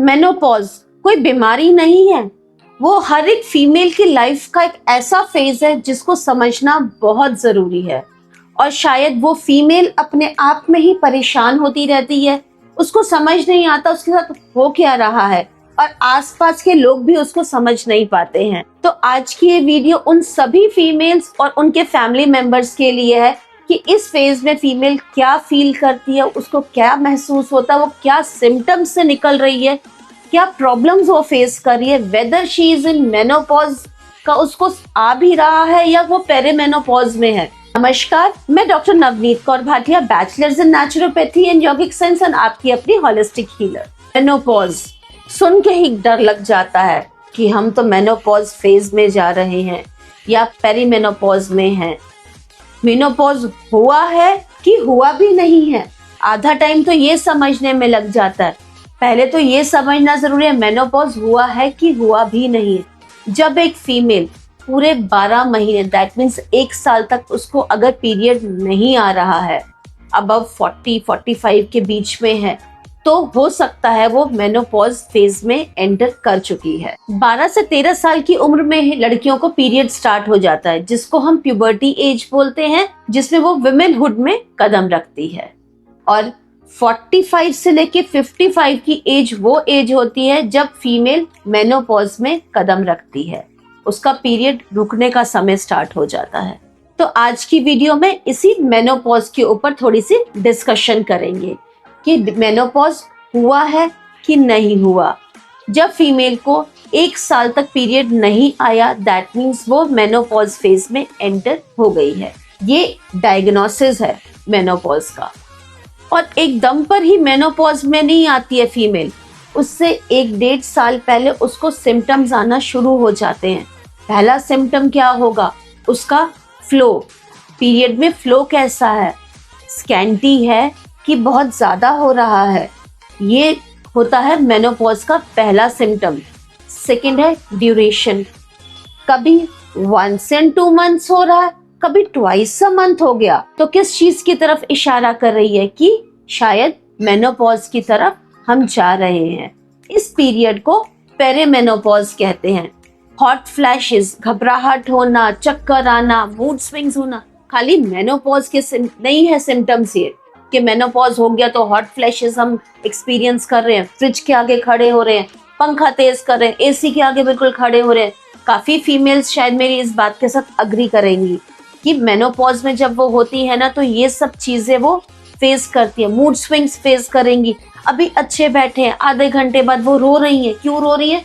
Menopause कोई बीमारी नहीं है, वो हर एक फीमेल की लाइफ का एक ऐसा फेज है जिसको समझना बहुत जरूरी है। और शायद वो फीमेल अपने आप में ही परेशान होती रहती है, उसको समझ नहीं आता उसके साथ हो क्या रहा है, और आसपास के लोग भी उसको समझ नहीं पाते हैं। तो आज की ये वीडियो उन सभी फीमेल्स और उनके फैमिली मेंबर्स के लिए है कि इस फेज में फीमेल क्या फील करती है, उसको क्या महसूस होता है, वो क्या सिम्टम्स से निकल रही है, क्या प्रॉब्लम्स वो फेस कर रही है, whether she is in menopause का उसको आ भी रहा है या वो पेरीमेनोपॉज में है। नमस्कार, मैं doctor Navneet Kaur Bhatia, bachelors in naturopathy and yogic science and आपकी अपनी होलिस्टिक हीलर। मेनोपॉज सुन के ही डर लग जाता है कि हम तो मेनोपॉज फेज में जा रहे हैं या पेरीमेनोपॉज में हैं। मेनोपॉज हुआ है कि हुआ भी नहीं है, आधा टाइम तो ये समझने में लग जाता है। पहले तो ये समझना जरूरी है मेनोपॉज हुआ है कि हुआ भी नहीं है। जब एक फीमेल पूरे 12 महीने दैट मीन्स 1 साल तक उसको अगर पीरियड नहीं आ रहा है, अबव 40-45 के बीच में है, तो हो सकता है वो मेनोपॉज फेज में एंटर कर चुकी है। 12 से 13 साल की उम्र में लड़कियों को पीरियड स्टार्ट हो जाता है, जिसको हम प्यूबर्टी एज बोलते हैं, जिसमें वो वुमेनहुड में कदम रखती है। और 45 से लेके 55 की एज वो एज होती है जब फीमेल मेनोपॉज में कदम रखती है, उसका पीरियड रुकने का समय स्टार्ट हो जाता है। तो आज की वीडियो में इसी मेनोपॉज के ऊपर थोड़ी सी डिस्कशन करेंगे कि मेनोपॉज हुआ है कि नहीं हुआ। जब फीमेल को 1 साल तक पीरियड नहीं आया, दैट मीन्स वो मेनोपॉज फेज में एंटर हो गई है। ये डायग्नोसिस है मेनोपॉज का। और एकदम पर ही मेनोपॉज में नहीं आती है फीमेल, उससे 1-1.5 साल पहले उसको सिम्टम्स आना शुरू हो जाते हैं। पहला सिम्टम क्या होगा, उसका फ्लो, पीरियड में फ्लो कैसा है, स्कैंटी है कि बहुत ज्यादा हो रहा है, ये होता है मेनोपॉज का पहला सिम्टम। सेकंड है ड्यूरेशन, कभी 1 and 2 months हो रहा है, कभी 2 months हो गया, तो किस चीज की तरफ इशारा कर रही है कि शायद मेनोपॉज की तरफ हम जा रहे हैं। इस पीरियड को पेरीमेनोपॉज कहते हैं। हॉट फ्लैशेस, घबराहट होना, चक्कर आना, मूड स्विंग्स होना, खाली मेनोपॉज के नहीं है सिम्टम्स ये कि मेनोपॉज हो गया तो हॉट फ्लैशेस हम एक्सपीरियंस कर रहे हैं, फ्रिज के आगे खड़े हो रहे हैं, पंखा तेज कर रहे हैं, एसी के आगे बिल्कुल खड़े हो रहे हैं। काफी फीमेल्स शायद मेरी इस बात के साथ अग्री करेंगी कि मेनोपॉज में जब वो होती है ना, तो ये सब चीजें वो फेस करती है। मूड स्विंग्स फेस करेंगी, अभी अच्छे बैठे हैं, आधे घंटे बाद वो रो रही है। क्यों रो रही है,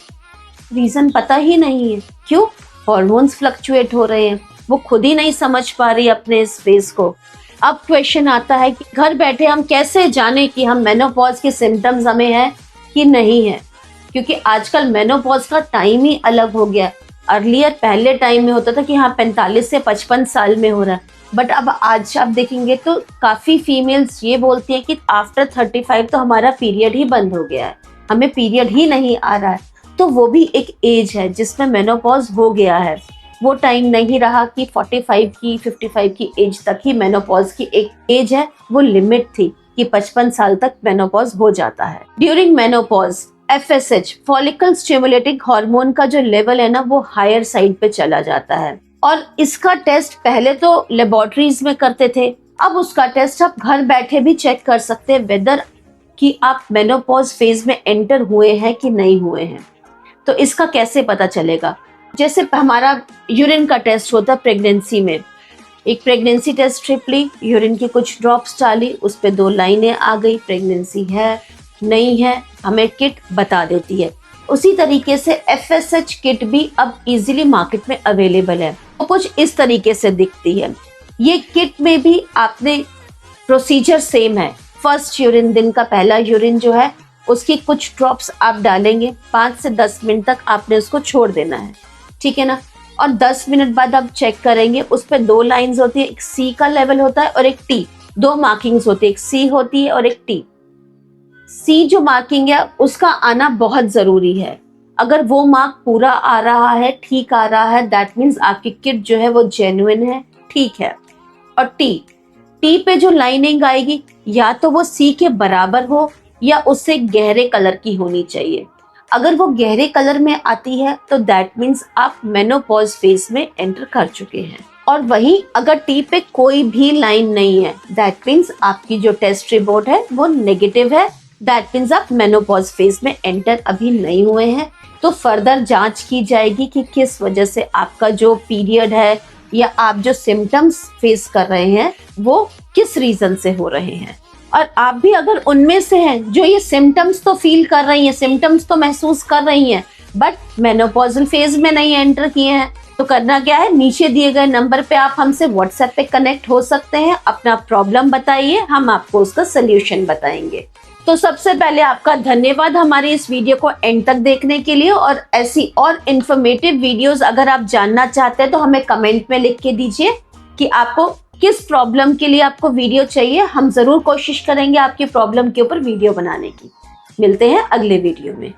रीजन पता ही नहीं है। क्यों, हॉर्मोन्स फ्लक्चुएट हो रहे हैं, वो खुद ही नहीं समझ पा रही अपने इस फेस को। अब क्वेश्चन आता है कि घर बैठे हम कैसे जाने कि हम मेनोपॉज के सिम्टम्स हमें है कि नहीं है, क्योंकि आजकल मेनोपॉज का टाइम ही अलग हो गया। अर्लियर पहले टाइम में होता था कि हाँ 45 से 55 साल में हो रहा है, बट अब आज आप देखेंगे तो काफी फीमेल्स ये बोलती हैं कि आफ्टर 35 तो हमारा पीरियड ही बंद हो गया है, हमें पीरियड ही नहीं आ रहा है। तो वो भी एक एज है जिसमें मेनोपॉज हो गया है। वो टाइम नहीं रहा कि 45 की 55 की एज तक ही मेनोपॉज की एक एज है, वो लिमिट थी कि 55 साल तक मेनोपॉज हो जाता है। During menopause FSH follicle stimulating hormone का जो लेवल है ना, वो हायर साइड पे चला जाता है। और इसका टेस्ट पहले तो लेबोरेटरीज में करते थे, अब उसका टेस्ट आप घर बैठे भी चेक कर सकते हैं वेदर कि आप मेनोपॉज फेज में एंटर हुए हैं कि नहीं हुए हैं। तो इसका कैसे पता चलेगा, जैसे हमारा यूरिन का टेस्ट होता है प्रेगनेंसी में। एक प्रेगनेंसी टेस्ट स्ट्रिप ली, यूरिन की कुछ ड्रॉप्स डाली, उस पे 2 लाइनें आ गई, प्रेगनेंसी है नहीं है, हमें किट बता देती है। उसी तरीके से FSH किट भी अब इजीली मार्केट में अवेलेबल है, तो कुछ इस तरीके से दिखती है। ये किट में भी आपने प्रोसीजर सेम है। फर्स्ट यूरिन, दिन का पहला यूरिन जो है, उसकी कुछ ड्रॉप्स आप डालेंगे, 5 से 10 मिनट तक आपने उसको छोड़ देना है, ठीक है ना। और 10 मिनट बाद आप चेक करेंगे, उस पर 2 लाइंस होती है, एक C का लेवल होता है और एक T, 2 मार्किंग्स होती है, एक C होती है और एक T। C जो मार्किंग है उसका आना बहुत जरूरी है। अगर वो मार्क पूरा आ रहा है, ठीक आ रहा है, दैट मीन्स आपकी किट जो है वो जेन्युइन है, ठीक है। और T पे जो लाइनिंग आएगी, या तो वो C के बराबर हो या उससे गहरे कलर की होनी चाहिए। अगर वो गहरे कलर में आती है तो दैट मीन्स आप मेनोपॉज फेज में एंटर कर चुके हैं। और वहीं अगर टी पे कोई भी लाइन नहीं है, दैट मीन्स आपकी जो टेस्ट रिपोर्ट है वो नेगेटिव है, दैट मीन्स आप मेनोपॉज फेज में एंटर अभी नहीं हुए हैं। तो फर्दर जांच की जाएगी कि किस वजह से आपका जो पीरियड है या आप जो सिम्टम्स फेस कर रहे हैं वो किस रीजन से हो रहे हैं। और आप भी अगर उनमें से हैं जो ये सिम्टम्स तो फील कर रही हैं, सिम्टम्स तो महसूस कर रही हैं, बट मेनोपॉजल फेज में नहीं एंटर किए हैं, तो करना क्या है, नीचे दिए गए नंबर पे आप हमसे व्हाट्सएप पे कनेक्ट हो सकते हैं। अपना प्रॉब्लम बताइए, हम आपको उसका सोल्यूशन बताएंगे। तो सबसे पहले आपका धन्यवाद हमारी इस वीडियो को एंड तक देखने के लिए। और ऐसी और इन्फॉर्मेटिव वीडियोस अगर आप जानना चाहते हैं तो हमें कमेंट में लिख के दीजिए कि आपको किस प्रॉब्लम के लिए आपको वीडियो चाहिए। हम जरूर कोशिश करेंगे आपकी प्रॉब्लम के ऊपर वीडियो बनाने की। मिलते हैं अगले वीडियो में।